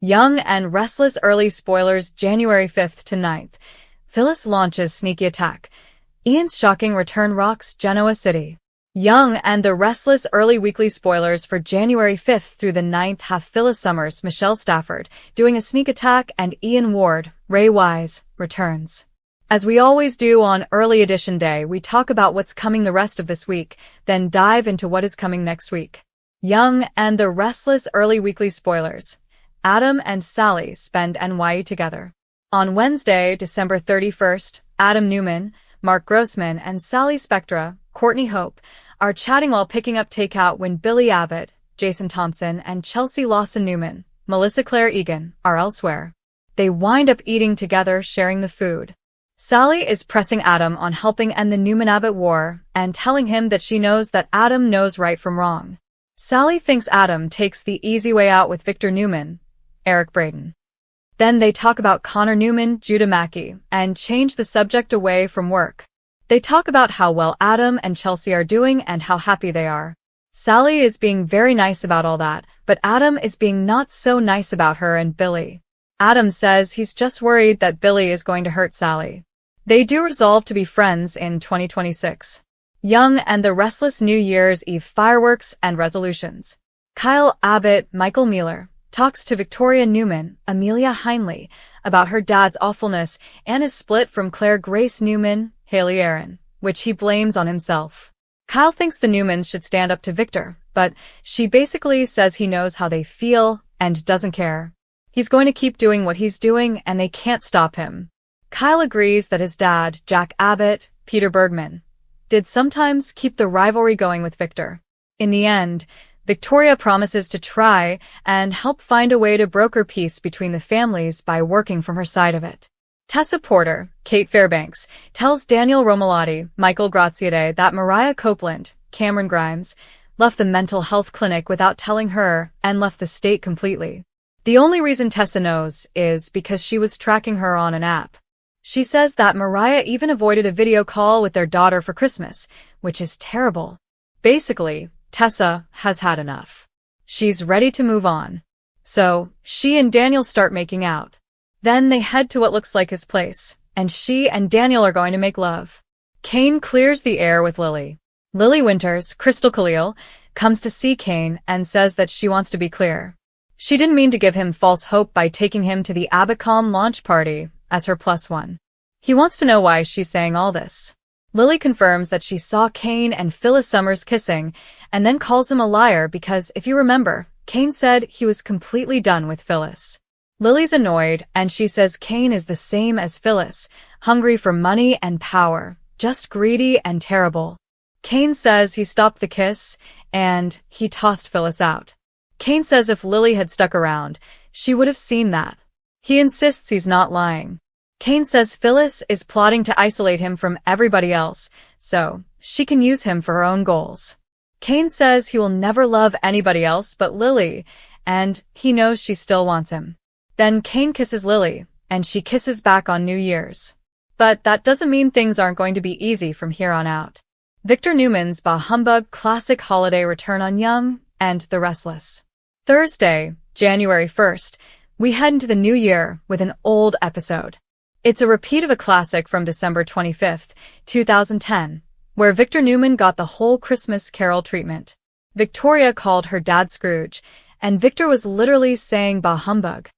Young and Restless early spoilers January 5th to 9th. Phyllis launches sneaky attack. Ian's shocking return rocks Genoa City. Young and the Restless early weekly spoilers for January 5th through the 9th have Phyllis Summers, Michelle Stafford, doing a sneak attack, and Ian Ward, Ray Wise, returns. As we always do on Early Edition Day, we talk about what's coming the rest of this week, then dive into what is coming next week. Young and the Restless early weekly spoilers. Adam and Sally spend NYE together. On Wednesday, December 31st, Adam Newman, Mark Grossman, and Sally Spectra, Courtney Hope, are chatting while picking up takeout when Billy Abbott, Jason Thompson, and Chelsea Lawson Newman, Melissa Claire Egan, are elsewhere. They wind up eating together, sharing the food. Sally is pressing Adam on helping end the Newman-Abbott war and telling him that she knows that Adam knows right from wrong. Sally thinks Adam takes the easy way out with Victor Newman, Eric Braeden. Then they talk about Connor Newman, Judah Mackey, and change the subject away from work. They talk about how well Adam and Chelsea are doing and how happy they are. Sally is being very nice about all that, but Adam is being not so nice about her and Billy. Adam says he's just worried that Billy is going to hurt Sally. They do resolve to be friends in 2026. Young and the Restless New Year's Eve fireworks and resolutions. Kyle Abbott, Michael Mealer, talks to Victoria Newman, Amelia Heinley, about her dad's awfulness and his split from Claire Grace Newman, Haley Aaron, which he blames on himself. Kyle thinks the Newmans should stand up to Victor, but she basically says he knows how they feel and doesn't care. He's going to keep doing what he's doing and they can't stop him. Kyle agrees that his dad, Jack Abbott, Peter Bergman, did sometimes keep the rivalry going with Victor. In the end, Victoria promises to try and help find a way to broker peace between the families by working from her side of it. Tessa Porter, Kate Fairbanks, tells Daniel Romalotti, Michael Graziade, that Mariah Copeland, Cameron Grimes, left the mental health clinic without telling her and left the state completely. The only reason Tessa knows is because she was tracking her on an app. She says that Mariah even avoided a video call with their daughter for Christmas, which is terrible. Basically, Tessa has had enough. She's ready to move on. So, she and Daniel start making out. Then they head to what looks like his place, and she and Daniel are going to make love. Kane clears the air with Lily. Lily Winters, Crystal Khalil, comes to see Kane and says that she wants to be clear. She didn't mean to give him false hope by taking him to the Abacom launch party as her +1. He wants to know why she's saying all this. Lily confirms that she saw Kane and Phyllis Summers kissing, and then calls him a liar because, if you remember, Kane said he was completely done with Phyllis. Lily's annoyed, and she says Kane is the same as Phyllis, hungry for money and power, just greedy and terrible. Kane says he stopped the kiss, and he tossed Phyllis out. Kane says if Lily had stuck around, she would have seen that. He insists he's not lying. Kane says Phyllis is plotting to isolate him from everybody else, so she can use him for her own goals. Kane says he will never love anybody else but Lily, and he knows she still wants him. Then Kane kisses Lily, and she kisses back on New Year's. But that doesn't mean things aren't going to be easy from here on out. Victor Newman's Bah Humbug classic holiday return on Young and the Restless. Thursday, January 1st, we head into the new year with an old episode. It's a repeat of a classic from December 25th, 2010, where Victor Newman got the whole Christmas Carol treatment. Victoria called her dad Scrooge, and Victor was literally saying bah humbug.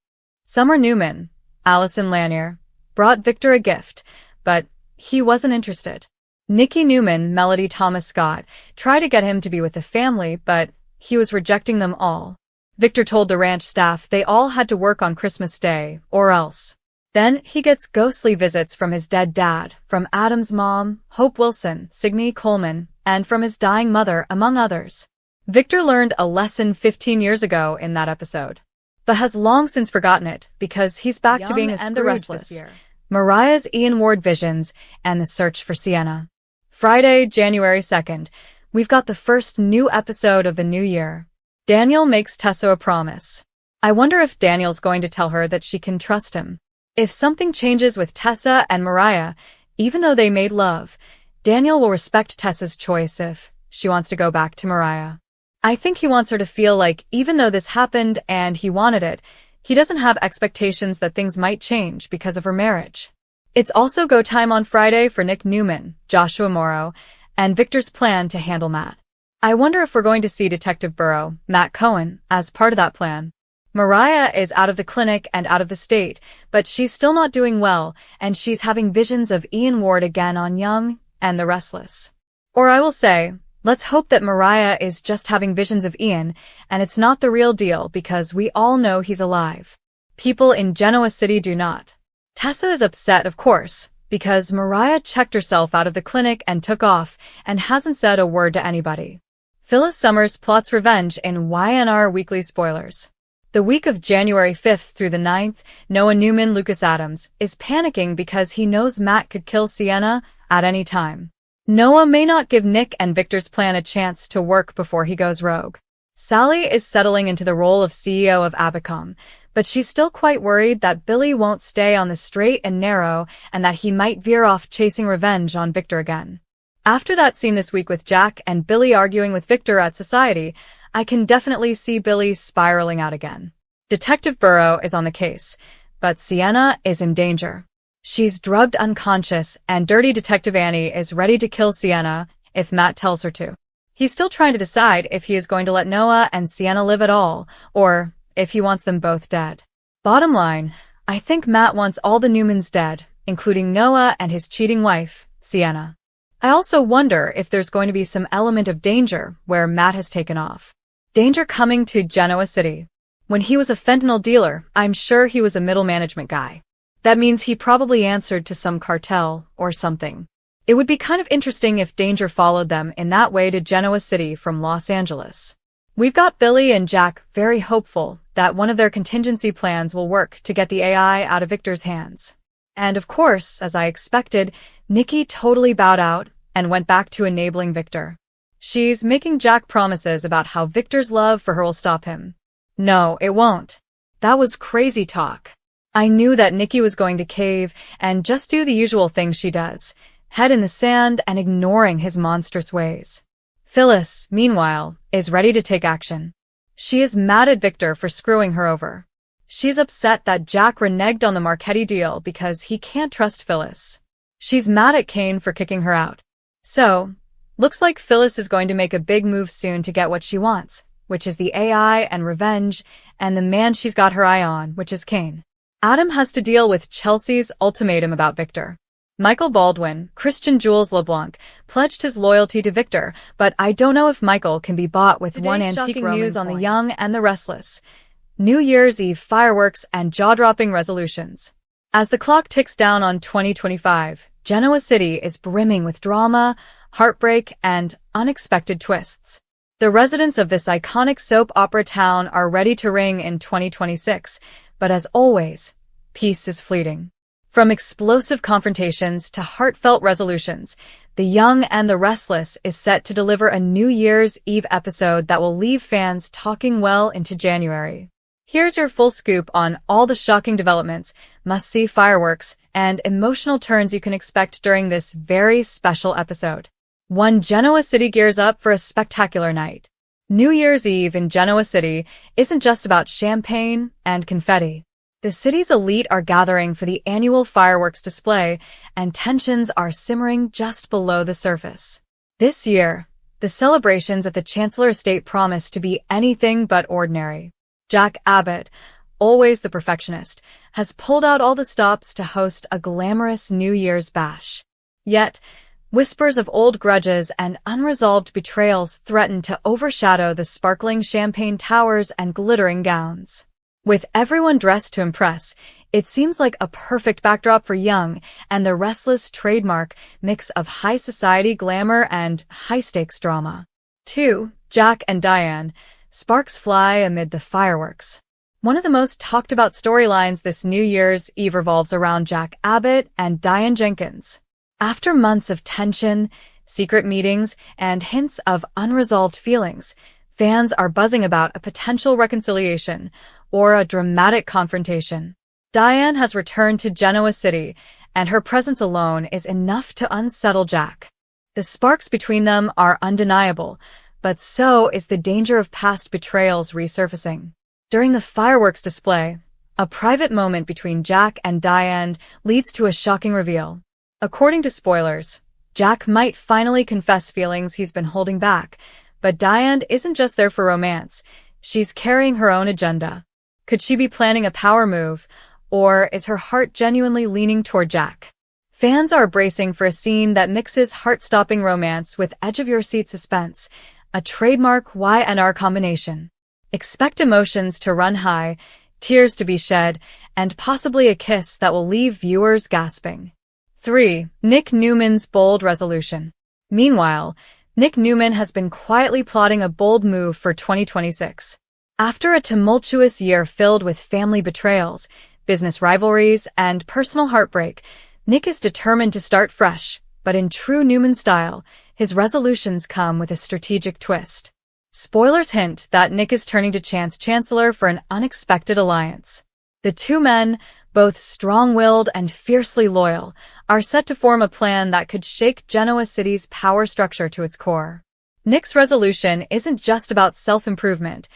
Summer Newman, Allison Lanier, brought Victor a gift, but he wasn't interested. Nikki Newman, Melody Thomas Scott, tried to get him to be with the family, but he was rejecting them all. Victor told the ranch staff they all had to work on Christmas Day, or else. Then he gets ghostly visits from his dead dad, from Adam's mom, Hope Wilson, Signe Coleman, and from his dying mother, among others. Victor learned a lesson 15 years ago in that episode, but has long since forgotten it because he's back to being a Scrooge this year. Mariah's Ian Ward visions and the search for Sienna. Friday, January 2nd, we've got the first new episode of the new year. Daniel makes Tessa a promise. I wonder if Daniel's going to tell her that she can trust him. If something changes with Tessa and Mariah, even though they made love, Daniel will respect Tessa's choice if she wants to go back to Mariah. I think he wants her to feel like even though this happened and he wanted it, He doesn't have expectations that things might change because of her marriage. It's also go time on Friday for Nick Newman, Joshua Morrow, and Victor's plan to handle Matt. I wonder if we're going to see Detective Burrow, Matt Cohen, as part of that plan. Mariah is out of the clinic and out of the state, but she's still not doing well, and she's having visions of Ian Ward again on Young and the Restless. Or I will say, let's hope that Mariah is just having visions of Ian, and it's not the real deal because we all know he's alive. People in Genoa City do not. Tessa is upset, of course, because Mariah checked herself out of the clinic and took off and hasn't said a word to anybody. Phyllis Summers plots revenge in YNR Weekly Spoilers. The week of January 5th through the 9th, Noah Newman Lucas Adams is panicking because he knows Matt could kill Sienna at any time. Noah may not give Nick and Victor's plan a chance to work before he goes rogue. Sally is settling into the role of CEO of Abacom, but she's still quite worried that Billy won't stay on the straight and narrow and that he might veer off chasing revenge on Victor again. After that scene this week with Jack and Billy arguing with Victor at Society, I can definitely see Billy spiraling out again. Detective Burrow is on the case, but Sienna is in danger. She's drugged unconscious, and Dirty Detective Annie is ready to kill Sienna if Matt tells her to. He's still trying to decide if he is going to let Noah and Sienna live at all, or if he wants them both dead. Bottom line, I think Matt wants all the Newmans dead, including Noah and his cheating wife, Sienna. I also wonder if there's going to be some element of danger where Matt has taken off. Danger coming to Genoa City. When he was a fentanyl dealer, I'm sure he was a middle management guy. That means he probably answered to some cartel or something. It would be kind of interesting if danger followed them in that way to Genoa City from Los Angeles. We've got Billy and Jack very hopeful that one of their contingency plans will work to get the AI out of Victor's hands. And of course, as I expected, Nikki totally bowed out and went back to enabling Victor. She's making Jack promises about how Victor's love for her will stop him. No, it won't. That was crazy talk. I knew that Nikki was going to cave and just do the usual things she does, head in the sand and ignoring his monstrous ways. Phyllis, meanwhile, is ready to take action. She is mad at Victor for screwing her over. She's upset that Jack reneged on the Marchetti deal because he can't trust Phyllis. She's mad at Kane for kicking her out. So, looks like Phyllis is going to make a big move soon to get what she wants, which is the AI and revenge, and the man she's got her eye on, which is Kane. Adam has to deal with Chelsea's ultimatum about Victor. Michael Baldwin, Christian Jules LeBlanc, pledged his loyalty to Victor, but I don't know if Michael can be bought with one antique news on the Young and the Restless. New Year's Eve fireworks and jaw-dropping resolutions. As the clock ticks down on 2025, Genoa City is brimming with drama, heartbreak, and unexpected twists. The residents of this iconic soap opera town are ready to ring in 2026, but as always, peace is fleeting. From explosive confrontations to heartfelt resolutions, The Young and the Restless is set to deliver a New Year's Eve episode that will leave fans talking well into January. Here's your full scoop on all the shocking developments, must-see fireworks, and emotional turns you can expect during this very special episode. 1. Genoa City gears up for a spectacular night. New Year's Eve in Genoa City isn't just about champagne and confetti. The city's elite are gathering for the annual fireworks display, and tensions are simmering just below the surface. This year, the celebrations at the Chancellor Estate promise to be anything but ordinary. Jack Abbott, always the perfectionist, has pulled out all the stops to host a glamorous New Year's bash. Yet, whispers of old grudges and unresolved betrayals threaten to overshadow the sparkling champagne towers and glittering gowns. With everyone dressed to impress, it seems like a perfect backdrop for Young and the Restless trademark mix of high society glamour and high-stakes drama. 2. Jack and Diane. Sparks fly amid the fireworks. One of the most talked about storylines this New Year's Eve revolves around Jack Abbott and Diane Jenkins. After months of tension, secret meetings, and hints of unresolved feelings, fans are buzzing about a potential reconciliation or a dramatic confrontation. Diane has returned to Genoa City, and her presence alone is enough to unsettle Jack. The sparks between them are undeniable, but so is the danger of past betrayals resurfacing. During the fireworks display, A private moment between Jack and Diane leads to a shocking reveal. According to spoilers, Jack might finally confess feelings he's been holding back, but Diane isn't just there for romance. She's carrying her own agenda. Could she be planning a power move, or is her heart genuinely leaning toward Jack? Fans are bracing for a scene that mixes heart-stopping romance with edge-of-your-seat suspense, a trademark Y&R combination. Expect emotions to run high, tears to be shed, and possibly a kiss that will leave viewers gasping. 3. Nick Newman's bold resolution. Meanwhile, Nick Newman has been quietly plotting a bold move for 2026. After a tumultuous year filled with family betrayals, business rivalries, and personal heartbreak, Nick is determined to start fresh, but in true Newman style, his resolutions come with a strategic twist. Spoilers hint that Nick is turning to Chance Chancellor for an unexpected alliance. The two men, both strong-willed and fiercely loyal, are set to form a plan that could shake Genoa City's power structure to its core. Nick's resolution isn't just about self-improvement,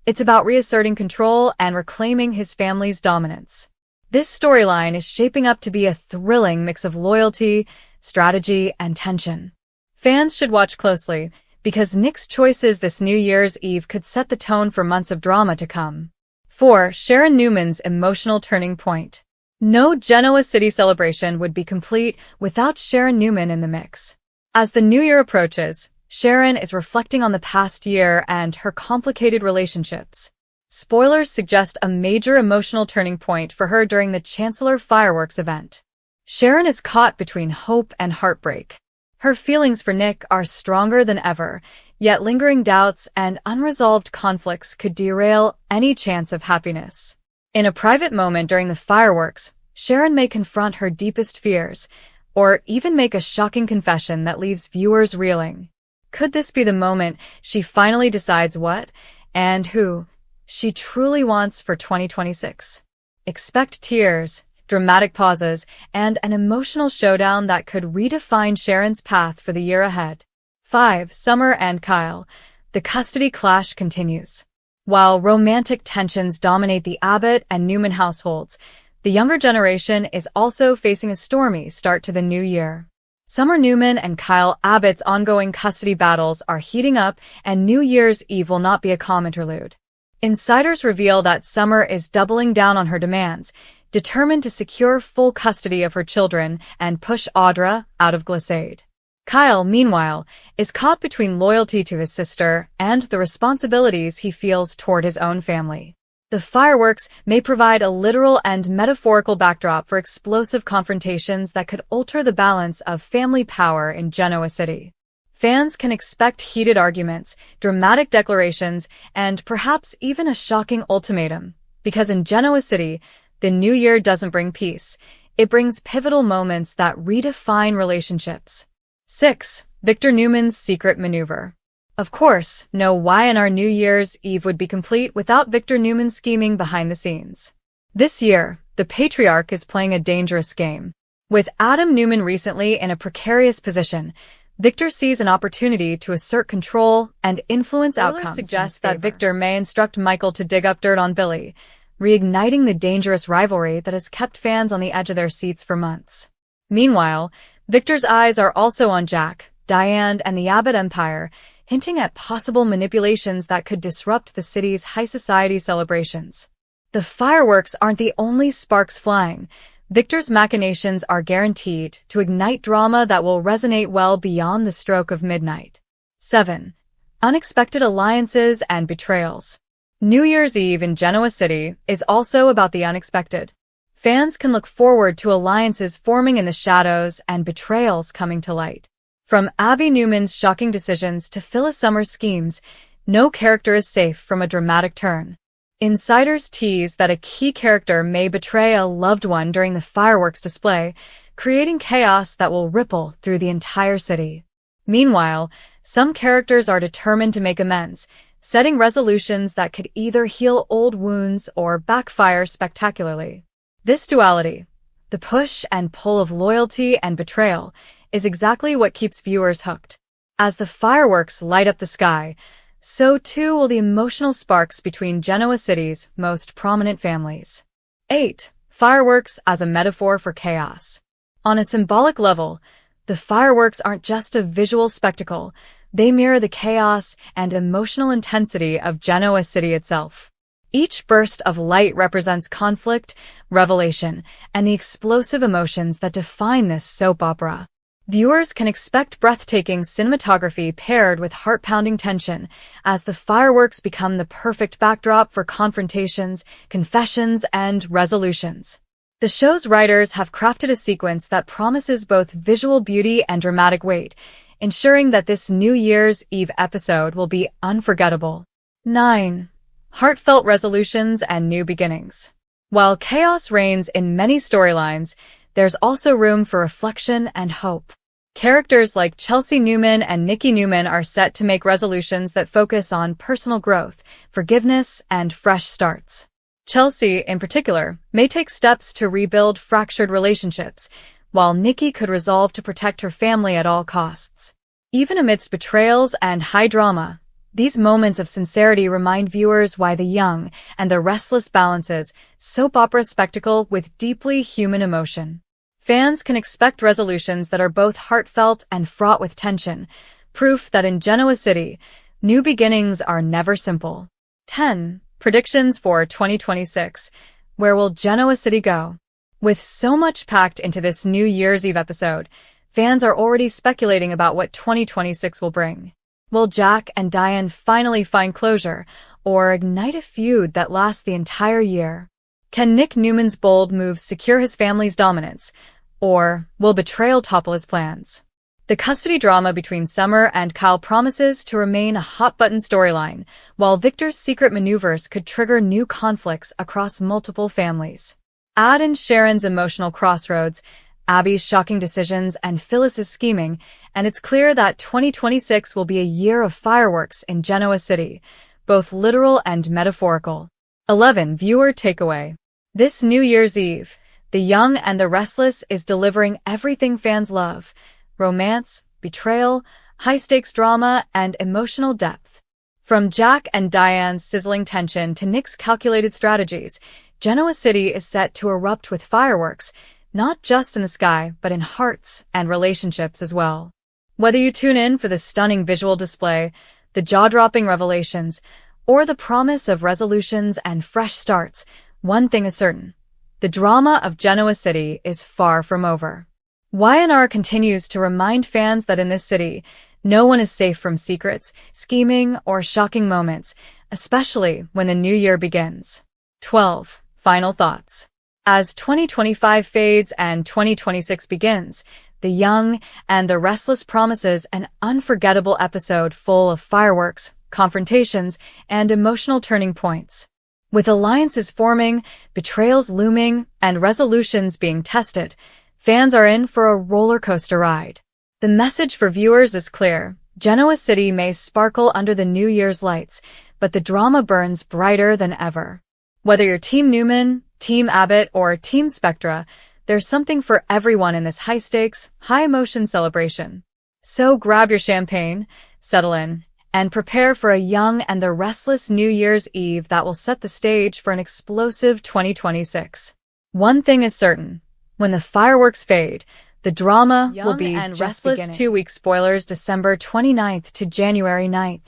it's about reasserting control and reclaiming his family's dominance. This storyline is shaping up to be a thrilling mix of loyalty, strategy, and tension. Fans should watch closely, because Nick's choices this New Year's Eve could set the tone for months of drama to come. 4. Sharon Newman's emotional turning point. No Genoa City celebration would be complete without Sharon Newman in the mix. As the new year approaches, Sharon is reflecting on the past year and her complicated relationships. Spoilers suggest a major emotional turning point for her during the Chancellor fireworks event. Sharon is caught between hope and heartbreak. Her feelings for Nick are stronger than ever, yet lingering doubts and unresolved conflicts could derail any chance of happiness. In a private moment during the fireworks, Sharon may confront her deepest fears, or even make a shocking confession that leaves viewers reeling. Could this be the moment she finally decides what, and who, she truly wants for 2026? Expect tears, dramatic pauses, and an emotional showdown that could redefine Sharon's path for the year ahead. 5. Summer and Kyle. The custody clash continues. While romantic tensions dominate the Abbott and Newman households, the younger generation is also facing a stormy start to the new year. Summer Newman and Kyle Abbott's ongoing custody battles are heating up, and New Year's Eve will not be a calm interlude. Insiders reveal that Summer is doubling down on her demands, determined to secure full custody of her children and push Audra out of Glissade. Kyle, meanwhile, is caught between loyalty to his sister and the responsibilities he feels toward his own family. The fireworks may provide a literal and metaphorical backdrop for explosive confrontations that could alter the balance of family power in Genoa City. Fans can expect heated arguments, dramatic declarations, and perhaps even a shocking ultimatum, because in Genoa City, the new year doesn't bring peace. It brings pivotal moments that redefine relationships. 6. Victor Newman's secret maneuver. Of course, no Y&R New Year's Eve would be complete without Victor Newman's scheming behind the scenes. This year, the patriarch is playing a dangerous game. With Adam Newman recently in a precarious position, Victor sees an opportunity to assert control and influence outcomes. Suggests that Victor may instruct Michael to dig up dirt on Billy, reigniting the dangerous rivalry that has kept fans on the edge of their seats for months. Meanwhile, Victor's eyes are also on Jack, Diane, and the Abbott empire, hinting at possible manipulations that could disrupt the city's high society celebrations. The fireworks aren't the only sparks flying. Victor's machinations are guaranteed to ignite drama that will resonate well beyond the stroke of midnight. 7. Unexpected alliances and betrayals. New Year's Eve in Genoa City is also about the unexpected. Fans can look forward to alliances forming in the shadows and betrayals coming to light. From Abby Newman's shocking decisions to Phyllis Summer's schemes, no character is safe from a dramatic turn. Insiders tease that a key character may betray a loved one during the fireworks display, creating chaos that will ripple through the entire city. Meanwhile, some characters are determined to make amends, setting resolutions that could either heal old wounds or backfire spectacularly. This duality, the push and pull of loyalty and betrayal, is exactly what keeps viewers hooked. As the fireworks light up the sky, so too will the emotional sparks between Genoa City's most prominent families. 8. Fireworks as a metaphor for chaos. On a symbolic level, the fireworks aren't just a visual spectacle, they mirror the chaos and emotional intensity of Genoa City itself. Each burst of light represents conflict, revelation, and the explosive emotions that define this soap opera. Viewers can expect breathtaking cinematography paired with heart-pounding tension as the fireworks become the perfect backdrop for confrontations, confessions, and resolutions. The show's writers have crafted a sequence that promises both visual beauty and dramatic weight, ensuring that this New Year's Eve episode will be unforgettable. 9. Heartfelt resolutions and new beginnings. While chaos reigns in many storylines, there's also room for reflection and hope. Characters like Chelsea Newman and Nikki Newman are set to make resolutions that focus on personal growth, forgiveness, and fresh starts. Chelsea, in particular, may take steps to rebuild fractured relationships, while Nikki could resolve to protect her family at all costs. Even amidst betrayals and high drama, these moments of sincerity remind viewers why The Young and the Restless balances soap opera spectacle with deeply human emotion. Fans can expect resolutions that are both heartfelt and fraught with tension, proof that in Genoa City, new beginnings are never simple. 10. Predictions for 2026. Where will Genoa City go? With so much packed into this New Year's Eve episode, fans are already speculating about what 2026 will bring. Will Jack and Diane finally find closure, or ignite a feud that lasts the entire year? Can Nick Newman's bold moves secure his family's dominance, or will betrayal topple his plans? The custody drama between Summer and Kyle promises to remain a hot-button storyline, while Victor's secret maneuvers could trigger new conflicts across multiple families. Add in Sharon's emotional crossroads, Abby's shocking decisions, and Phyllis's scheming, and it's clear that 2026 will be a year of fireworks in Genoa City, both literal and metaphorical. 11. Viewer takeaway. This New Year's Eve, The Young and the Restless is delivering everything fans love: romance, betrayal, high-stakes drama, and emotional depth. From Jack and Diane's sizzling tension to Nick's calculated strategies, Genoa City is set to erupt with fireworks, not just in the sky, but in hearts and relationships as well. Whether you tune in for the stunning visual display, the jaw-dropping revelations, or the promise of resolutions and fresh starts, one thing is certain: the drama of Genoa City is far from over. Y&R continues to remind fans that in this city, no one is safe from secrets, scheming, or shocking moments, especially when the new year begins. 12. Final thoughts. As 2025 fades and 2026 begins, The Young and the Restless promises an unforgettable episode full of fireworks, confrontations, and emotional turning points. With alliances forming, betrayals looming, and resolutions being tested, fans are in for a roller coaster ride. The message for viewers is clear: Genoa City may sparkle under the New Year's lights, but the drama burns brighter than ever. Whether you're Team Newman, Team Abbott, or Team Spectra, there's something for everyone in this high-stakes, high-emotion celebration. So grab your champagne, settle in, and prepare for a Young and the Restless New Year's Eve that will set the stage for an explosive 2026. One thing is certain: when the fireworks fade, the drama will be just beginning. 2-week spoilers: December 29th to January 9th.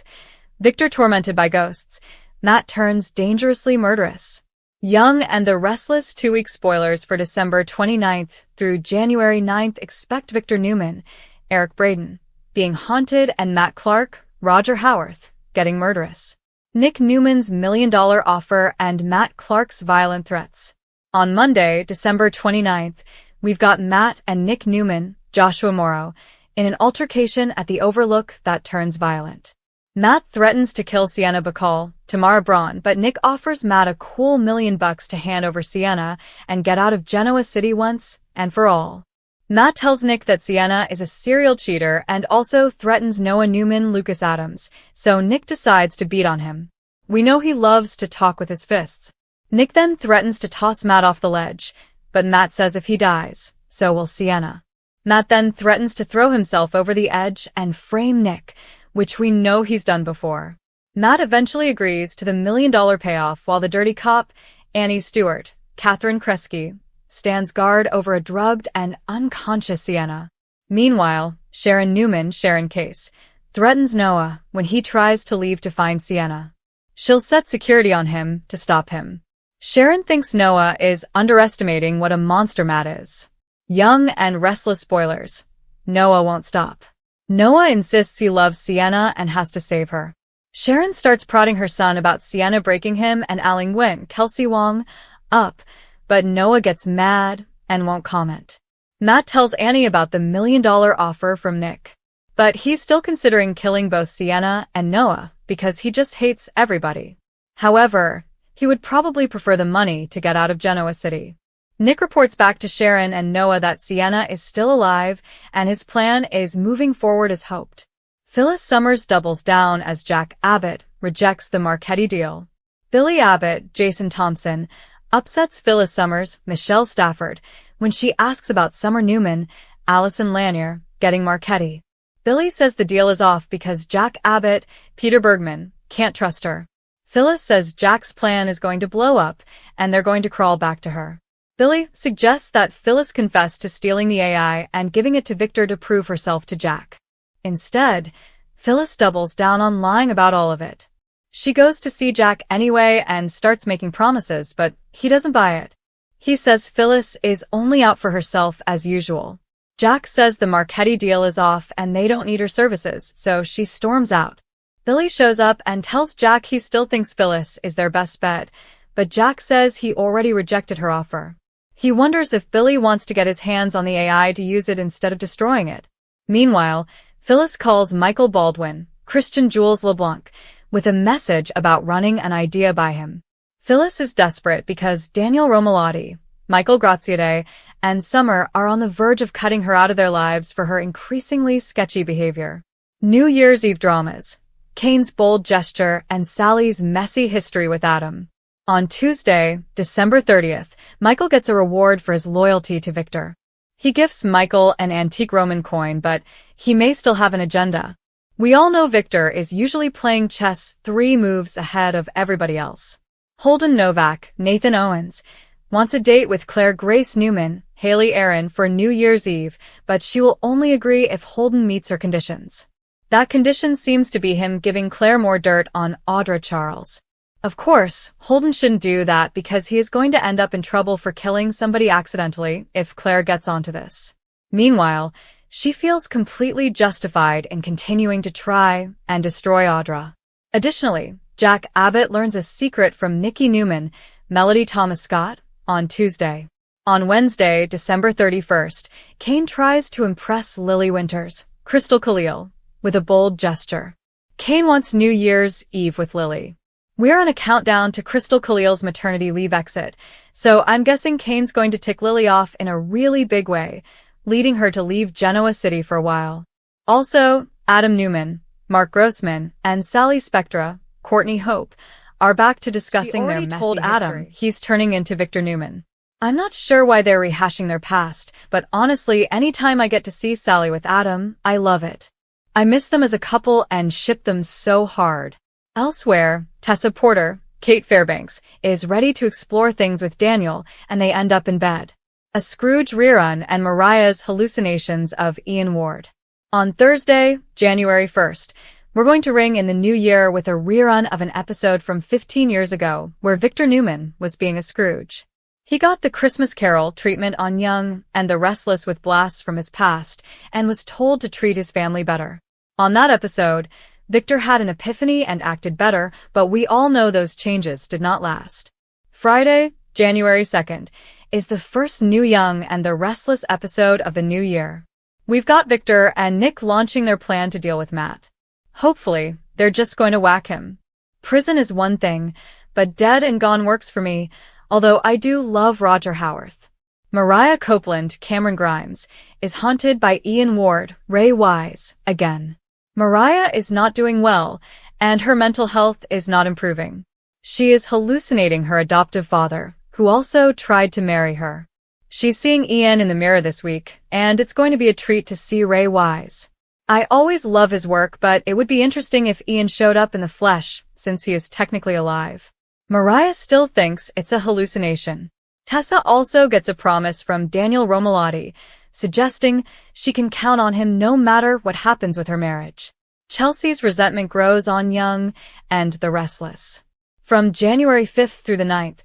Victor tormented by ghosts. Matt turns dangerously murderous. Young and the Restless 2-week spoilers for December 29th through January 9th expect Victor Newman, Eric Braeden, being haunted, and Matt Clark, Roger Howarth, getting murderous. Nick Newman's $1 million offer and Matt Clark's violent threats. On Monday, December 29th, we've got Matt and Nick Newman, Joshua Morrow, in an altercation at the Overlook that turns violent. Matt threatens to kill Sienna Bacall, Tamara Braun, but Nick offers Matt a cool $1 million to hand over Sienna and get out of Genoa City once and for all. Matt tells Nick that Sienna is a serial cheater and also threatens Noah Newman, Lucas Adams, so Nick decides to beat on him. We know he loves to talk with his fists. Nick then threatens to toss Matt off the ledge, but Matt says if he dies, so will Sienna. Matt then threatens to throw himself over the edge and frame Nick, which we know he's done before. Matt eventually agrees to the $1 million payoff while the dirty cop, Annie Stewart, Catherine Kresge, stands guard over a drugged and unconscious Sienna. Meanwhile, Sharon Newman, Sharon Case, threatens Noah when he tries to leave to find Sienna. She'll set security on him to stop him. Sharon thinks Noah is underestimating what a monster Matt is. Young and restless spoilers. Noah won't stop. Noah insists he loves Sienna and has to save her. Sharon starts prodding her son about Sienna breaking him and Aling Nguyen, Kelsey Wong, up, but Noah gets mad and won't comment. Matt tells Annie about the $1 million offer from Nick. But he's still considering killing both Sienna and Noah because he just hates everybody. However, he would probably prefer the money to get out of Genoa City. Nick reports back to Sharon and Noah that Sienna is still alive and his plan is moving forward as hoped. Phyllis Summers doubles down as Jack Abbott rejects the Marchetti deal. Billy Abbott, Jason Thompson, upsets Phyllis Summers, Michelle Stafford, when she asks about Summer Newman, Allison Lanier, getting Marchetti. Billy says the deal is off because Jack Abbott, Peter Bergman, can't trust her. Phyllis says Jack's plan is going to blow up and they're going to crawl back to her. Billy suggests that Phyllis confess to stealing the AI and giving it to Victor to prove herself to Jack. Instead, Phyllis doubles down on lying about all of it. She goes to see Jack anyway and starts making promises, but he doesn't buy it. He says Phyllis is only out for herself as usual. Jack says the Marchetti deal is off and they don't need her services, so she storms out. Billy shows up and tells Jack he still thinks Phyllis is their best bet, but Jack says he already rejected her offer. He wonders if Billy wants to get his hands on the AI to use it instead of destroying it. Meanwhile, Phyllis calls Michael Baldwin, Christian Jules LeBlanc, with a message about running an idea by him. Phyllis is desperate because Daniel Romalotti, Michael Graziadei, and Summer are on the verge of cutting her out of their lives for her increasingly sketchy behavior. New Year's Eve dramas. Kane's bold gesture and Sally's messy history with Adam. On Tuesday, December 30th, Michael gets a reward for his loyalty to Victor. He gifts Michael an antique Roman coin, but he may still have an agenda. We all know Victor is usually playing chess 3 moves ahead of everybody else. Holden Novak, Nathan Owens, wants a date with Claire Grace Newman, Haley Aaron, for New Year's Eve, but she will only agree if Holden meets her conditions. That condition seems to be him giving Claire more dirt on Audra Charles. Of course, Holden shouldn't do that because he is going to end up in trouble for killing somebody accidentally if Claire gets onto this. Meanwhile, she feels completely justified in continuing to try and destroy Audra. Additionally, Jack Abbott learns a secret from Nikki Newman, Melody Thomas Scott, on Tuesday. On Wednesday, December 31st, Kane tries to impress Lily Winters, Crystal Khalil, with a bold gesture. Kane wants New Year's Eve with Lily. We're on a countdown to Crystal Khalil's maternity leave exit, so I'm guessing Kane's going to tick Lily off in a really big way, leading her to leave Genoa City for a while. Also, Adam Newman, Mark Grossman, and Sally Spectra, Courtney Hope, are back to discussing their messy told Adam history. He's turning into Victor Newman. I'm not sure why they're rehashing their past, but honestly, anytime I get to see Sally with Adam, I love it. I miss them as a couple and ship them so hard. Elsewhere, Tessa Porter, Kate Fairbanks, is ready to explore things with Daniel, and they end up in bed. A Scrooge rerun and Mariah's hallucinations of Ian Ward. On Thursday, January 1st, we're going to ring in the new year with a rerun of an episode from 15 years ago where Victor Newman was being a Scrooge. He got the Christmas Carol treatment on Young and the Restless with blasts from his past and was told to treat his family better. On that episode, Victor had an epiphany and acted better, but we all know those changes did not last. Friday, January 2nd, is the first new Young and the Restless episode of the new year. We've got Victor and Nick launching their plan to deal with Matt. Hopefully, they're just going to whack him. Prison is one thing, but Dead and Gone works for me, although I do love Roger Howarth. Mariah Copeland, Cameron Grimes, is haunted by Ian Ward, Ray Wise, again. Mariah is not doing well, and her mental health is not improving. She is hallucinating her adoptive father, who also tried to marry her. She's seeing Ian in the mirror this week, and it's going to be a treat to see Ray Wise. I always love his work, but it would be interesting if Ian showed up in the flesh, since he is technically alive. Mariah still thinks it's a hallucination. Tessa also gets a promise from Daniel Romalotti, suggesting she can count on him no matter what happens with her marriage. Chelsea's resentment grows on Young and the Restless. From January 5th through the 9th,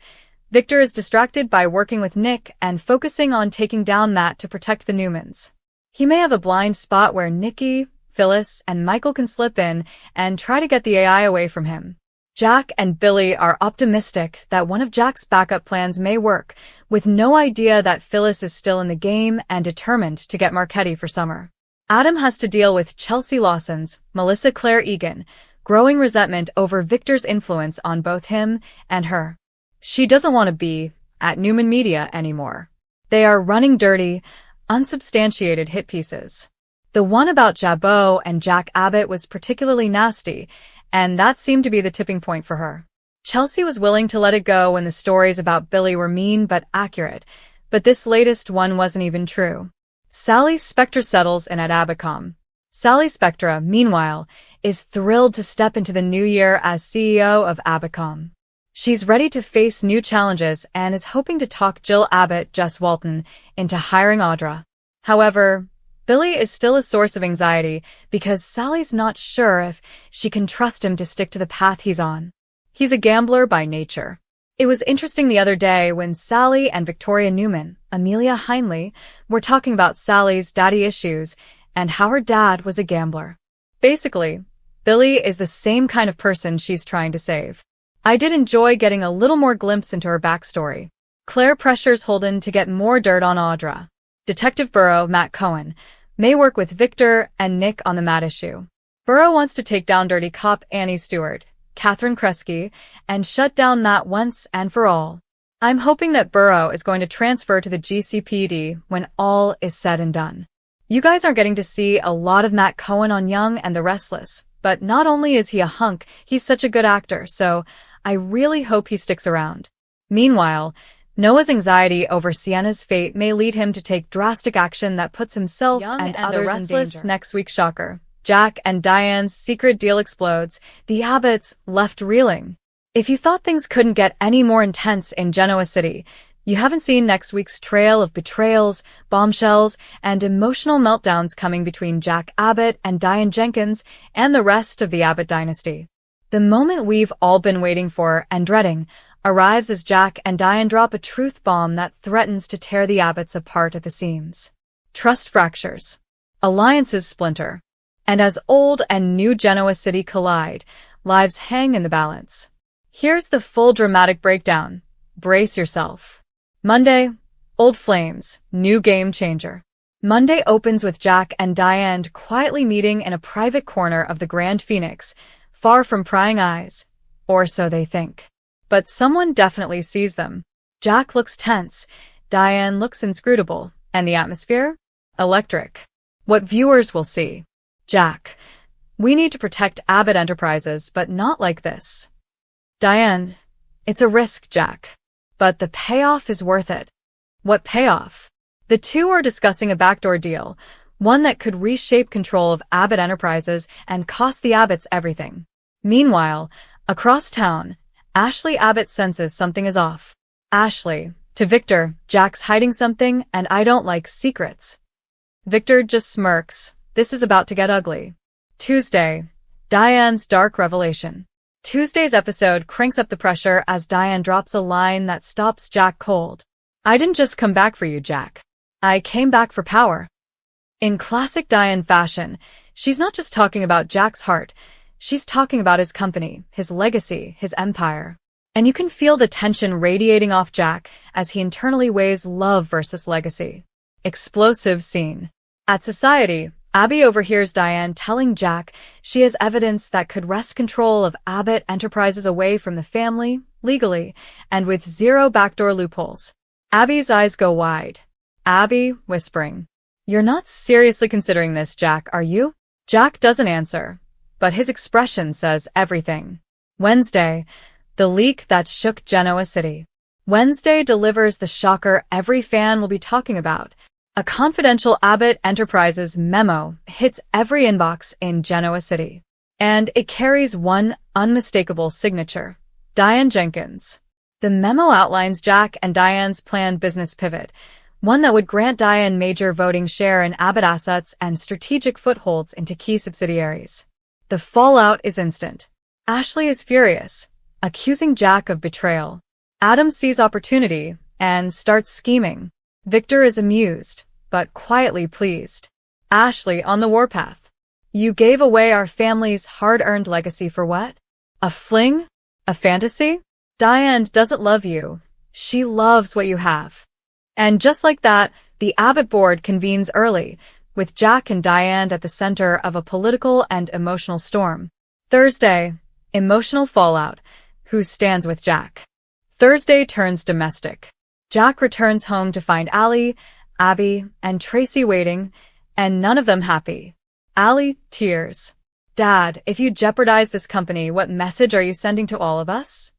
Victor is distracted by working with Nick and focusing on taking down Matt to protect the Newmans. He may have a blind spot where Nikki, Phyllis, and Michael can slip in and try to get the AI away from him. Jack and Billy are optimistic that one of Jack's backup plans may work, with no idea that Phyllis is still in the game and determined to get Marchetti for summer. Adam has to deal with Chelsea Lawson's, Melissa Claire Egan, growing resentment over Victor's influence on both him and her. She doesn't want to be at Newman Media anymore. They are running dirty, unsubstantiated hit pieces. The one about Jabot and Jack Abbott was particularly nasty, and that seemed to be the tipping point for her. Chelsea was willing to let it go when the stories about Billy were mean but accurate, but this latest one wasn't even true. Sally Spectre settles in at Abacom. Sally Spectre, meanwhile, is thrilled to step into the new year as CEO of Abacom. She's ready to face new challenges and is hoping to talk Jill Abbott, Jess Walton, into hiring Audra. However, Billy is still a source of anxiety because Sally's not sure if she can trust him to stick to the path he's on. He's a gambler by nature. It was interesting the other day when Sally and Victoria Newman, Amelia Heinley, were talking about Sally's daddy issues and how her dad was a gambler. Basically, Billy is the same kind of person she's trying to save. I did enjoy getting a little more glimpse into her backstory. Claire pressures Holden to get more dirt on Audra. Detective Burrow, Matt Cohen, may work with Victor and Nick on the Matt issue. Burrow wants to take down dirty cop Annie Stewart, Catherine Kresge, and shut down Matt once and for all. I'm hoping that Burrow is going to transfer to the GCPD when all is said and done. You guys are getting to see a lot of Matt Cohen on Young and the Restless, but not only is he a hunk, he's such a good actor, so I really hope he sticks around. Meanwhile, Noah's anxiety over Sienna's fate may lead him to take drastic action that puts himself and others in danger. Next week's shocker. Jack and Diane's secret deal explodes, the Abbotts left reeling. If you thought things couldn't get any more intense in Genoa City, you haven't seen next week's trail of betrayals, bombshells, and emotional meltdowns coming between Jack Abbott and Diane Jenkins and the rest of the Abbott dynasty. The moment we've all been waiting for and dreading arrives as Jack and Diane drop a truth bomb that threatens to tear the Abbotts apart at the seams. Trust fractures. Alliances splinter. And as old and new Genoa City collide, lives hang in the balance. Here's the full dramatic breakdown. Brace yourself. Monday, old flames, new game changer. Monday opens with Jack and Diane quietly meeting in a private corner of the Grand Phoenix, far from prying eyes, or so they think. But someone definitely sees them. Jack looks tense, Diane looks inscrutable, and the atmosphere? Electric. What viewers will see. Jack, we need to protect Abbott Enterprises, but not like this. Diane, it's a risk, Jack. But the payoff is worth it. What payoff? The two are discussing a backdoor deal, one that could reshape control of Abbott Enterprises and cost the Abbotts everything. Meanwhile, across town, Ashley Abbott senses something is off. Ashley, to Victor, Jack's hiding something and I don't like secrets. Victor just smirks. This is about to get ugly. Tuesday, Diane's dark revelation. Tuesday's episode cranks up the pressure as Diane drops a line that stops Jack cold. I didn't just come back for you, Jack. I came back for power. In classic Diane fashion, she's not just talking about Jack's heart, she's talking about his company, his legacy, his empire. And you can feel the tension radiating off Jack as he internally weighs love versus legacy. Explosive scene. At Society, Abby overhears Diane telling Jack she has evidence that could wrest control of Abbott Enterprises away from the family, legally, and with zero backdoor loopholes. Abby's eyes go wide. Abby, whispering, "You're not seriously considering this, Jack, are you?" Jack doesn't answer, but his expression says everything. Wednesday, the leak that shook Genoa City. Wednesday delivers the shocker every fan will be talking about. A confidential Abbott Enterprises memo hits every inbox in Genoa City. And it carries one unmistakable signature. Diane Jenkins. The memo outlines Jack and Diane's planned business pivot, one that would grant Diane major voting share in Abbott assets and strategic footholds into key subsidiaries. The fallout is instant. Ashley is furious, accusing Jack of betrayal. Adam sees opportunity and starts scheming. Victor is amused, but quietly pleased. Ashley on the warpath. You gave away our family's hard-earned legacy for what? A fling? A fantasy? Diane doesn't love you. She loves what you have. And just like that, the Abbott board convenes early, with Jack and Diane at the center of a political and emotional storm. Thursday, emotional fallout. Who stands with Jack? Thursday turns domestic. Jack returns home to find Allie, Abby, and Tracy waiting, and none of them happy. Allie, tears. Dad, if you jeopardize this company, what message are you sending to all of us?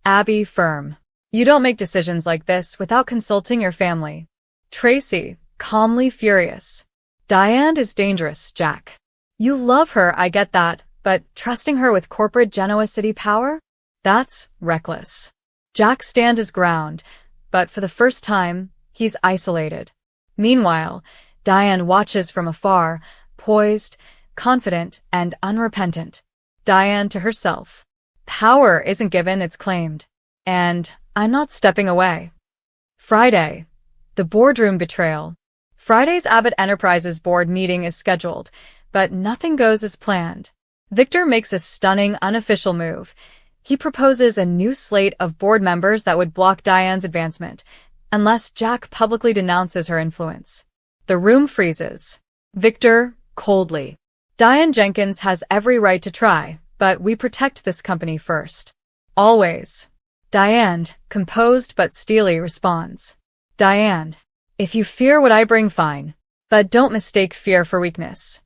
Abby, firm. You don't make decisions like this without consulting your family. Tracy, calmly furious. Diane is dangerous, Jack. You love her, I get that, but trusting her with corporate Genoa City power? That's reckless. Jack stands his ground, but for the first time, he's isolated. Meanwhile, Diane watches from afar, poised, confident, and unrepentant. Diane to herself. Power isn't given, it's claimed. And I'm not stepping away. Friday. The boardroom betrayal. Friday's Abbott Enterprises board meeting is scheduled, but nothing goes as planned. Victor makes a stunning, unofficial move. He proposes a new slate of board members that would block Diane's advancement, unless Jack publicly denounces her influence. The room freezes. Victor, coldly. Diane Jenkins has every right to try, but we protect this company first. Always. Diane, composed but steely, responds. Diane, if you fear what I bring, fine. But don't mistake fear for weakness.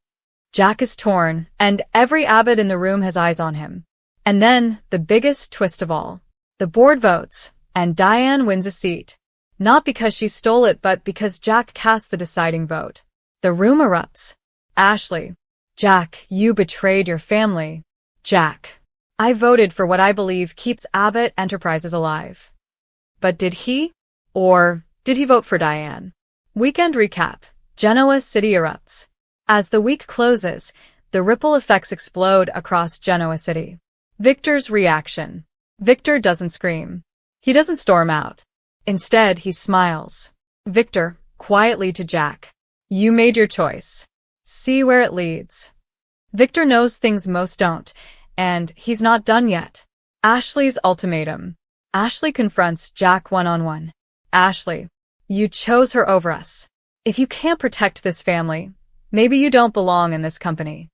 Jack is torn, and every Abbott in the room has eyes on him. And then, the biggest twist of all. The board votes, and Diane wins a seat. Not because she stole it, but because Jack cast the deciding vote. The room erupts. Ashley. Jack, you betrayed your family. Jack. I voted for what I believe keeps Abbott Enterprises alive. But did he? Or did he vote for Diane? Weekend recap. Genoa City erupts. As the week closes, the ripple effects explode across Genoa City. Victor's reaction. Victor doesn't scream. He doesn't storm out. Instead, he smiles. Victor, quietly to Jack. You made your choice. See where it leads. Victor knows things most don't, and he's not done yet. Ashley's ultimatum. Ashley confronts Jack one-on-one. Ashley, you chose her over us. If you can't protect this family, maybe you don't belong in this company.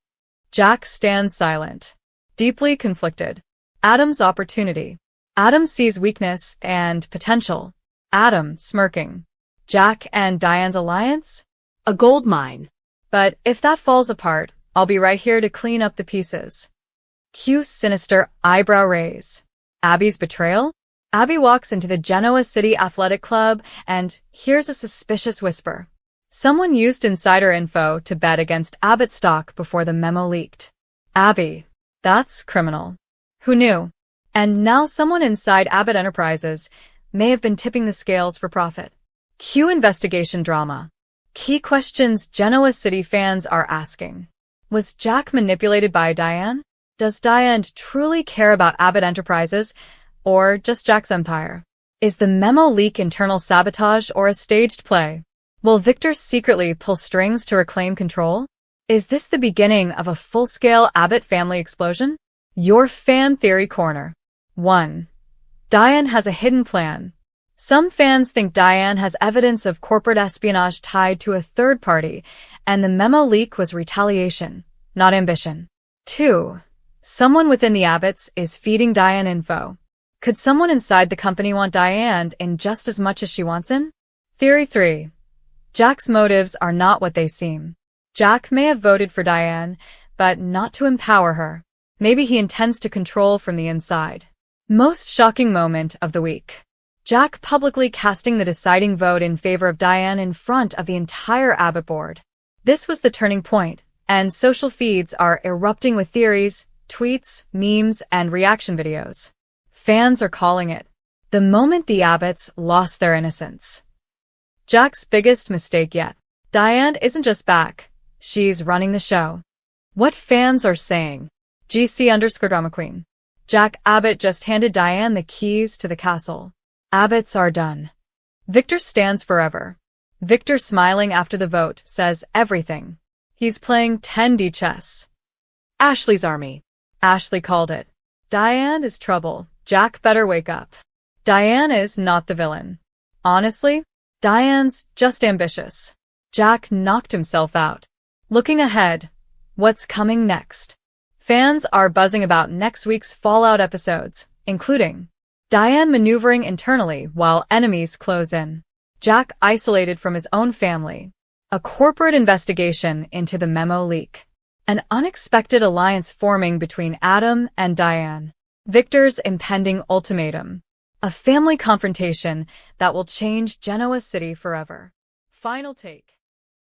Jack stands silent, deeply conflicted. Adam's opportunity. Adam sees weakness and potential. Adam, smirking. Jack and Diane's alliance? A gold mine. But if that falls apart, I'll be right here to clean up the pieces. Cue sinister eyebrow raise. Abby's betrayal? Abby walks into the Genoa City Athletic Club and hears a suspicious whisper. Someone used insider info to bet against Abbott stock before the memo leaked. Abby. That's criminal. Who knew? And now someone inside Abbott Enterprises may have been tipping the scales for profit. Cue investigation drama. Key questions Genoa City fans are asking. Was Jack manipulated by Diane? Does Diane truly care about Abbott Enterprises, or just Jack's empire? Is the memo leak internal sabotage or a staged play? Will Victor secretly pull strings to reclaim control? Is this the beginning of a full-scale Abbott family explosion? Your Fan Theory Corner. 1. Diane has a hidden plan. Some fans think Diane has evidence of corporate espionage tied to a third party, and the memo leak was retaliation, not ambition. 2. Someone within the Abbotts is feeding Diane info. Could someone inside the company want Diane in just as much as she wants in? Theory 3. Jack's motives are not what they seem. Jack may have voted for Diane, but not to empower her. Maybe he intends to control from the inside. Most shocking moment of the week. Jack publicly casting the deciding vote in favor of Diane in front of the entire Abbott board. This was the turning point, and social feeds are erupting with theories, tweets, memes, and reaction videos. Fans are calling it The moment the Abbotts lost their innocence. Jack's biggest mistake yet. Diane isn't just back. She's running the show. What fans are saying. GC_drama queen. Jack Abbott just handed Diane the keys to the castle. Abbotts are done. Victor stands forever. Victor, smiling after the vote, says everything. He's playing 10D chess. Ashley's army. Ashley called it. Diane is trouble. Jack better wake up. Diane is not the villain. Honestly, Diane's just ambitious. Jack knocked himself out. Looking ahead, what's coming next? Fans are buzzing about next week's Fallout episodes, including Diane maneuvering internally while enemies close in, Jack isolated from his own family, a corporate investigation into the memo leak, an unexpected alliance forming between Adam and Diane, Victor's impending ultimatum, a family confrontation that will change Genoa City forever. Final take.